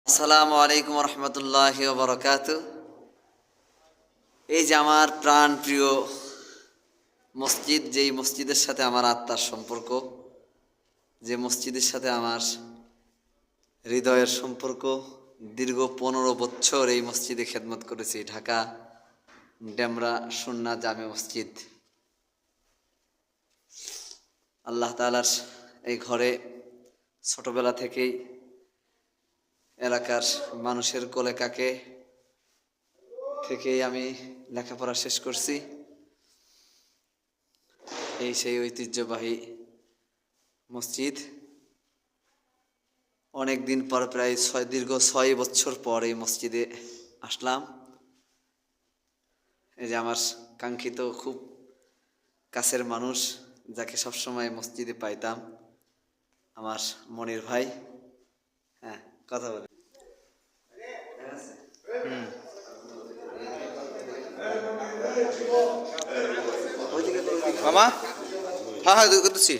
আসসালামু আলাইকুম রহমতুল্লাহি ওয়া বারাকাতুহু। এই যে আমার প্রাণ প্রিয় মসজিদ, যেই মসজিদের সাথে আমার আত্মার সম্পর্ক, যে মসজিদের সাথে আমার হৃদয়ের সম্পর্ক, দীর্ঘ 15 বছর এই মসজিদে খেদমত করেছি। ঢাকা ডেমরা সুন্নাহ জামে মসজিদ। আল্লাহ তাআলার এই ঘরে ছোটবেলা থেকেই এলাকার মানুষের কোলে কাকে থেকেই আমি লেখাপড়া শেষ করছি। এই সেই ঐতিহ্যবাহী মসজিদ। অনেক দিন পর, প্রায় দীর্ঘ 6 বছর পর এই মসজিদে আসলাম। এই যে আমার কাঙ্ক্ষিত খুব কাছের মানুষ, যাকে সবসময় মসজিদে পাইতাম, আমার মনির ভাই। হ্যাঁ, কথা বলে। মামা, হ্যাঁ হ্যাঁ করতেছি।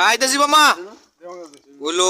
আইতেছি মামা, বললো